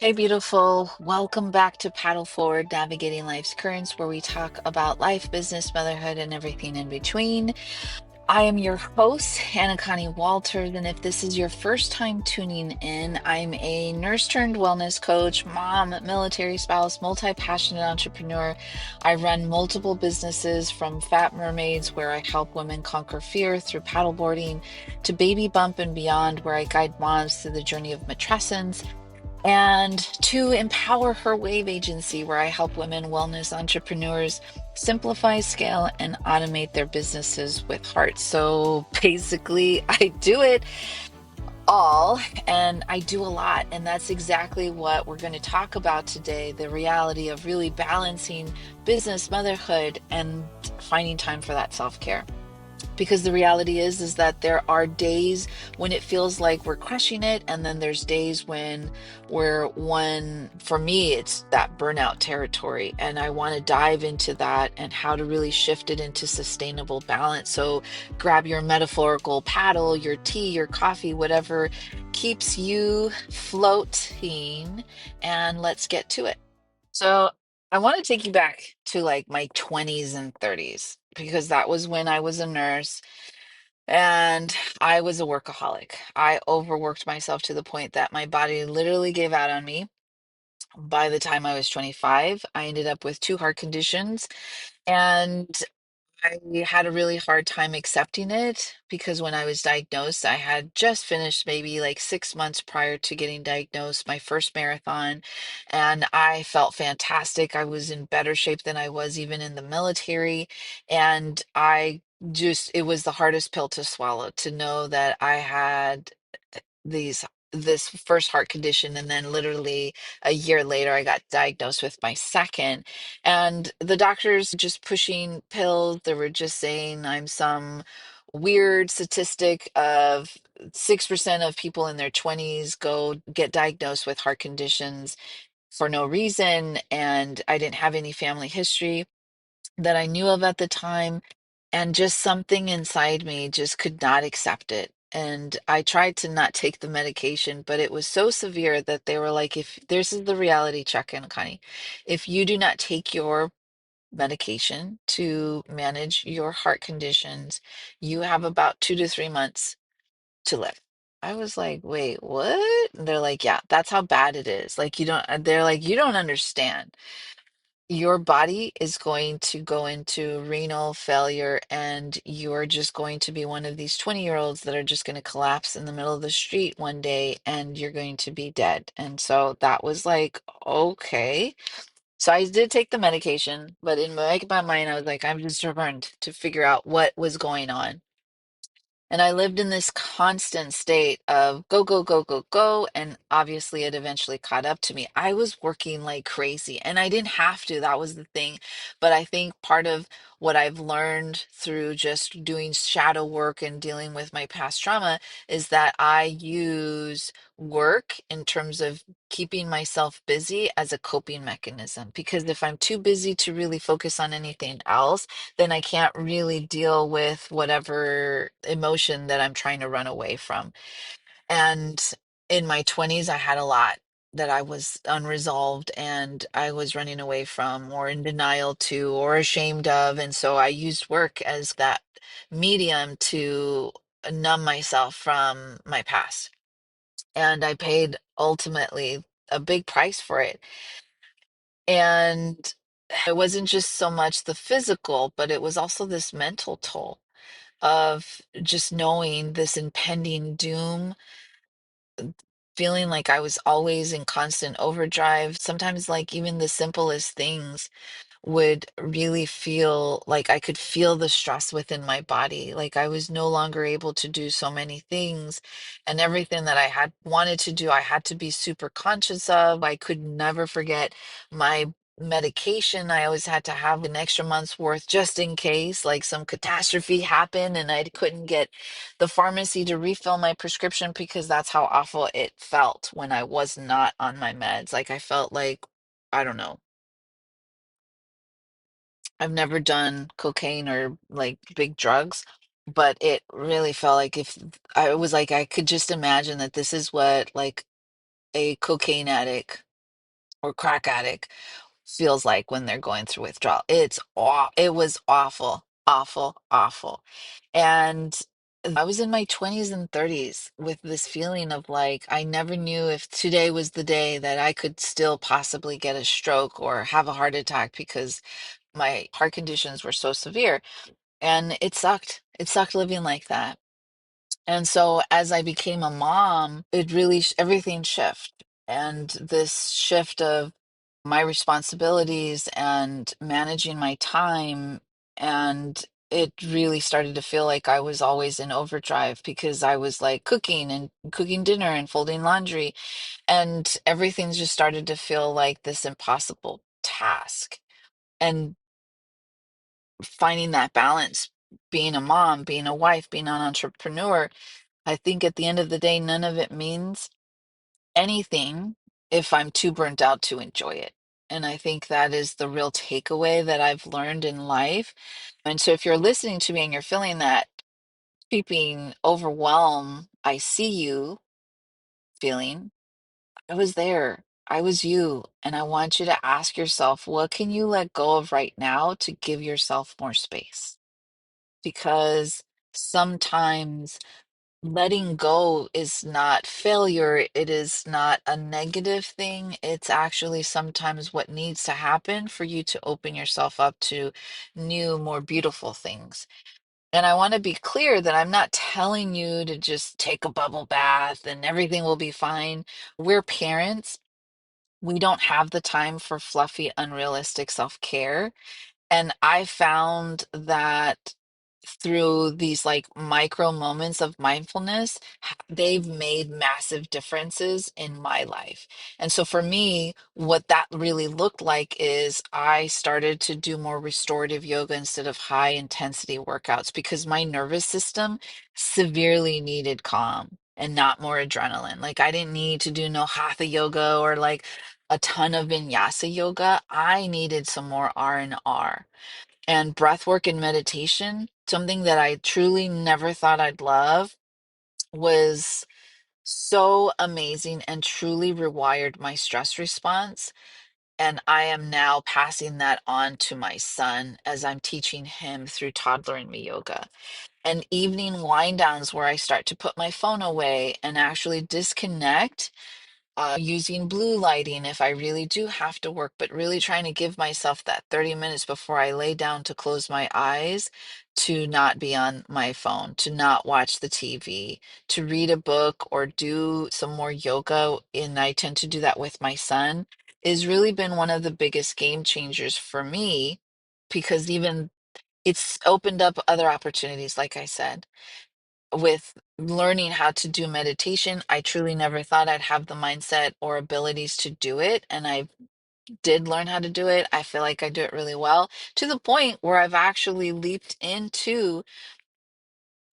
Hey, beautiful. Welcome back to Paddle Forward, Navigating Life's Currents, where we talk about life, business, motherhood, and everything in between. I am your host, Anacani Walters, and if this is your first time tuning in, I'm a nurse turned wellness coach, mom, military spouse, multi-passionate entrepreneur. I run multiple businesses from Fat Mermaids, where I help women conquer fear through paddleboarding, to Baby Bump and Beyond, where I guide moms through the journey of matrescence and to Empower Her Wave Agency, where I help women wellness entrepreneurs simplify, scale, and automate their businesses with heart. So basically, I do it all and I do a lot. And that's exactly what we're going to talk about today, the reality of really balancing business, motherhood, and finding time for that self-care. Because the reality is that there are days when it feels like we're crushing it, and then there's days when for me, it's that burnout territory, and I want to dive into that and how to really shift it into sustainable balance. So grab your metaphorical paddle, your tea, your coffee, whatever keeps you floating, and let's get to it. So I want to take you back to like my 20s and 30s because that was when I was a nurse and I was a workaholic. I overworked myself to the point that my body literally gave out on me. By the time I was 25, I ended up with two heart conditions, and I had a really hard time accepting it because when I was diagnosed, I had just finished maybe like 6 months prior to getting diagnosed, my first marathon, and I felt fantastic. I was in better shape than I was even in the military. And it was the hardest pill to swallow to know that I had these this first heart condition, and then literally a year later I got diagnosed with my second, and the doctors just pushing pills. They were just saying I'm some weird statistic of 6% of people in their 20s go get diagnosed with heart conditions for no reason, and I didn't have any family history that I knew of at the time, and just something inside me just could not accept it. And I tried to not take the medication, but it was so severe that they were like, if this is the reality check in, Connie, if you do not take your medication to manage your heart conditions, you have about 2 to 3 months to live. I was like, wait, what? And they're like, yeah, that's how bad it is. Like, they're like, you don't understand, your body is going to go into renal failure, and you're just going to be one of these 20-year-olds that are just going to collapse in the middle of the street one day and you're going to be dead. And so that was like, okay. So I did take the medication, but in my mind, I was like, I'm just determined to figure out what was going on. And I lived in this constant state of go, go, go, go, go. And obviously, it eventually caught up to me. I was working like crazy, and I didn't have to. That was the thing. But I think part of what I've learned through just doing shadow work and dealing with my past trauma is that I use work in terms of keeping myself busy as a coping mechanism. Because if I'm too busy to really focus on anything else, then I can't really deal with whatever emotion that I'm trying to run away from. And in my 20s, I had a lot that I was unresolved and I was running away from, or in denial to, or ashamed of. And so I used work as that medium to numb myself from my past. And I paid ultimately a big price for it. And it wasn't just so much the physical, but it was also this mental toll of just knowing this impending doom, feeling like I was always in constant overdrive. Sometimes, like, even the simplest things would really feel like I could feel the stress within my body. Like I was no longer able to do so many things. And everything that I had wanted to do, I had to be super conscious of. I could never forget my medication. I always had to have an extra month's worth just in case like some catastrophe happened and I couldn't get the pharmacy to refill my prescription, because that's how awful it felt when I was not on my meds. Like I felt like, I don't know, I've never done cocaine or like big drugs, but it really felt like if I was like, I could just imagine that this is what like a cocaine addict or crack addict feels like when they're going through withdrawal. It was awful, awful, awful. And I was in my 20s and 30s with this feeling of like I never knew if today was the day that I could still possibly get a stroke or have a heart attack because my heart conditions were so severe. And it sucked. It sucked living like that. And so as I became a mom, it really everything shifted. And this shift of my responsibilities and managing my time, and it really started to feel like I was always in overdrive because I was like cooking and cooking dinner and folding laundry, and everything just started to feel like this impossible task. And finding that balance, being a mom, being a wife, being an entrepreneur, I think at the end of the day, none of it means anything if I'm too burnt out to enjoy it. And I think that is the real takeaway that I've learned in life. And so if you're listening to me and you're feeling that creeping overwhelm, I see you feeling, I was there. I was you. And I want you to ask yourself, what can you let go of right now to give yourself more space? Because sometimes letting go is not failure. It is not a negative thing. It's actually sometimes what needs to happen for you to open yourself up to new, more beautiful things. And I want to be clear that I'm not telling you to just take a bubble bath and everything will be fine. We're parents. We don't have the time for fluffy, unrealistic self-care. And I found that through these like micro moments of mindfulness, they've made massive differences in my life. And so for me, what that really looked like is I started to do more restorative yoga instead of high intensity workouts because my nervous system severely needed calm and not more adrenaline. Like I didn't need to do no hatha yoga or like a ton of vinyasa yoga. I needed some more R&R and breath work and meditation, something that I truly never thought I'd love, was so amazing and truly rewired my stress response. And I am now passing that on to my son as I'm teaching him through toddler and me yoga. And evening wind downs where I start to put my phone away and actually disconnect, using blue lighting if I really do have to work, but really trying to give myself that 30 minutes before I lay down to close my eyes to not be on my phone, to not watch the TV, to read a book or do some more yoga. And I tend to do that with my son, is really been one of the biggest game changers for me because even it's opened up other opportunities, like I said with learning how to do meditation. I truly never thought I'd have the mindset or abilities to do it. And I did learn how to do it. I feel like I do it really well to the point where I've actually leaped into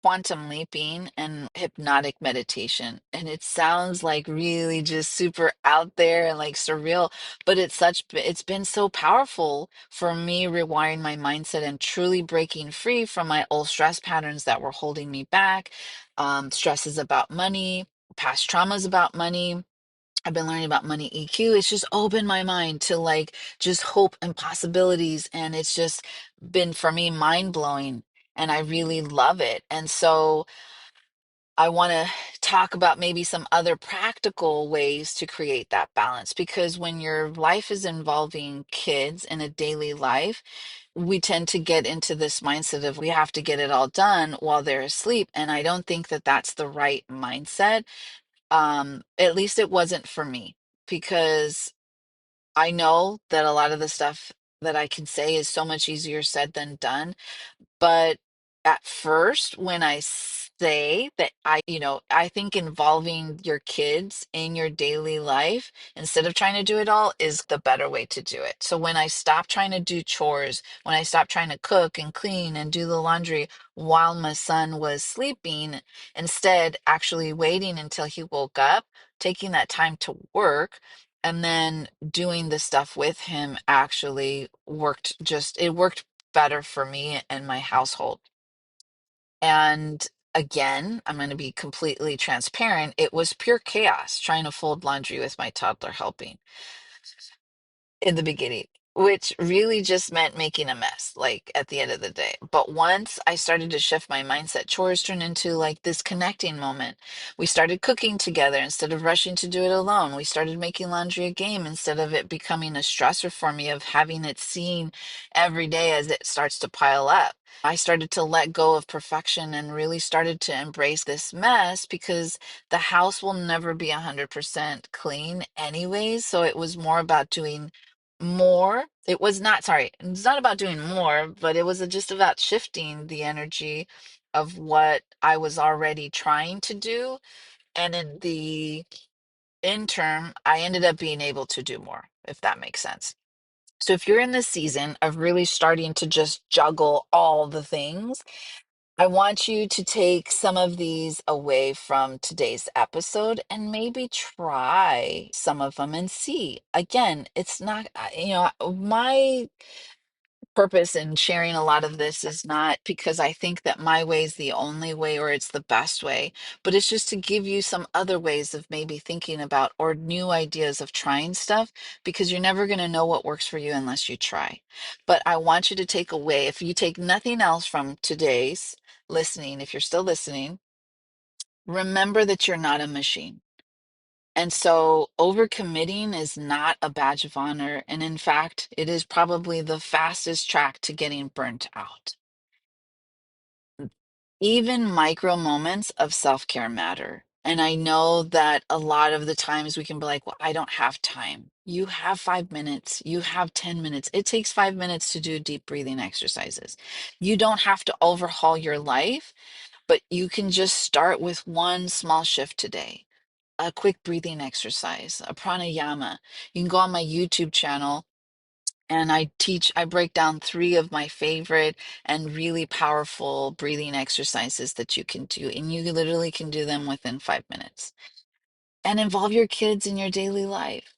quantum leaping and hypnotic meditation. And it sounds like really just super out there and like surreal, but it's been so powerful for me rewiring my mindset and truly breaking free from my old stress patterns that were holding me back. Stress is about money, past traumas about money. I've been learning about money EQ. It's just opened my mind to like just hope and possibilities. And it's just been for me mind blowing. And I really love it. And so I want to talk about maybe some other practical ways to create that balance because when your life is involving kids in a daily life, we tend to get into this mindset of we have to get it all done while they're asleep. And I don't think that that's the right mindset. At least it wasn't for me because I know that a lot of the stuff that I can say is so much easier said than done. But at first, when I say that I think involving your kids in your daily life instead of trying to do it all is the better way to do it. So when I stopped trying to do chores, when I stopped trying to cook and clean and do the laundry while my son was sleeping, instead actually waiting until he woke up, taking that time to work, and then doing the stuff with him actually it worked better for me and my household. And again, I'm going to be completely transparent. It was pure chaos trying to fold laundry with my toddler helping. in the beginning, which really just meant making a mess, like at the end of the day. But once I started to shift my mindset, chores turned into like this connecting moment. We started cooking together instead of rushing to do it alone. We started making laundry a game instead of it becoming a stressor for me of having it seen every day as it starts to pile up. I started to let go of perfection and really started to embrace this mess because the house will never be 100% clean anyways. So it was more about doing more. It was not, sorry, it's not about doing more, but it was just about shifting the energy of what I was already trying to do. And in the interim, I ended up being able to do more, if that makes sense. So if you're in the season of really starting to just juggle all the things, I want you to take some of these away from today's episode and maybe try some of them and see. Again, it's not, my purpose in sharing a lot of this is not because I think that my way is the only way or it's the best way, but it's just to give you some other ways of maybe thinking about or new ideas of trying stuff because you're never going to know what works for you unless you try. But I want you to take away, if you take nothing else from today's listening, if you're still listening, remember that you're not a machine. And so overcommitting is not a badge of honor. And in fact, it is probably the fastest track to getting burnt out. Even micro moments of self-care matter. And I know that a lot of the times we can be like, well, I don't have time. You have 5 minutes, you have 10 minutes. It takes 5 minutes to do deep breathing exercises. You don't have to overhaul your life, but you can just start with one small shift today, a quick breathing exercise, a pranayama. You can go on my YouTube channel and I break down three of my favorite and really powerful breathing exercises that you can do. And you literally can do them within 5 minutes and involve your kids in your daily life.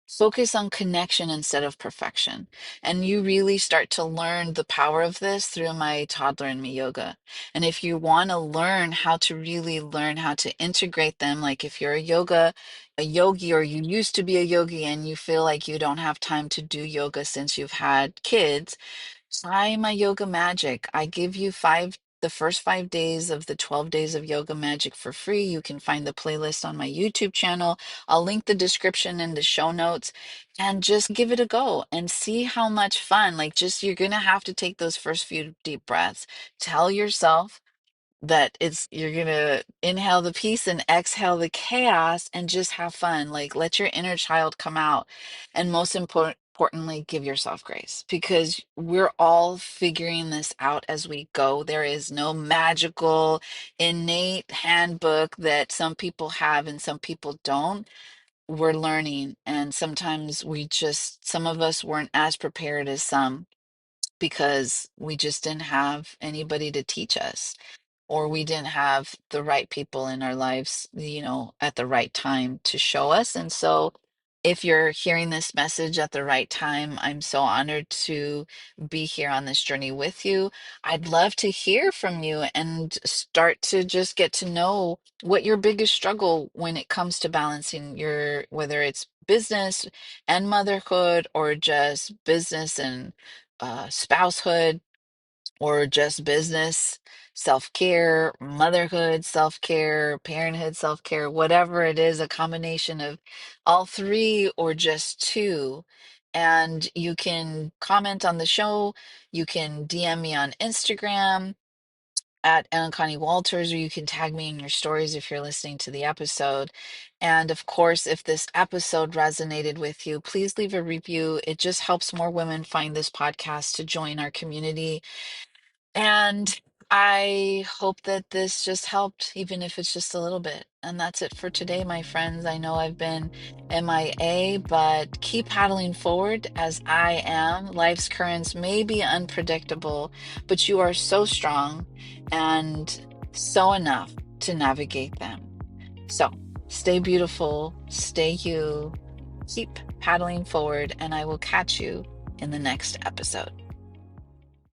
Focus on connection instead of perfection. And you really start to learn the power of this through my toddler and me yoga. And if you want to learn how to really learn how to integrate them, like if you're a yogi, or you used to be a yogi and you feel like you don't have time to do yoga since you've had kids, try my yoga magic. I give you the first 5 days of the 12 days of yoga magic for free. You can find the playlist on my YouTube channel. I'll link the description in the show notes and just give it a go and see how much fun. Like, just you're going to have to take those first few deep breaths. Tell yourself that you're gonna inhale the peace and exhale the chaos and just have fun. Like, let your inner child come out. And most importantly, give yourself grace because we're all figuring this out as we go. There is no magical innate handbook that some people have and some people don't. We're learning, and sometimes some of us weren't as prepared as some because we just didn't have anybody to teach us, or we didn't have the right people in our lives, at the right time to show us. And so, if you're hearing this message at the right time, I'm so honored to be here on this journey with you. I'd love to hear from you and start to just get to know what your biggest struggle when it comes to balancing whether it's business and motherhood, or just business and spousehood, or just business, self-care, motherhood, self-care, parenthood, self-care, whatever it is, a combination of all three or just two. And you can comment on the show. You can DM me on Instagram at Anacani Walters, or you can tag me in your stories if you're listening to the episode. And of course, if this episode resonated with you, please leave a review. It just helps more women find this podcast to join our community, and I hope that this just helped, even if it's just a little bit. And that's it for today, my friends. I know I've been MIA, but keep paddling forward as I am. Life's currents may be unpredictable, but you are so strong and so enough to navigate them. So stay beautiful, stay you, keep paddling forward, and I will catch you in the next episode.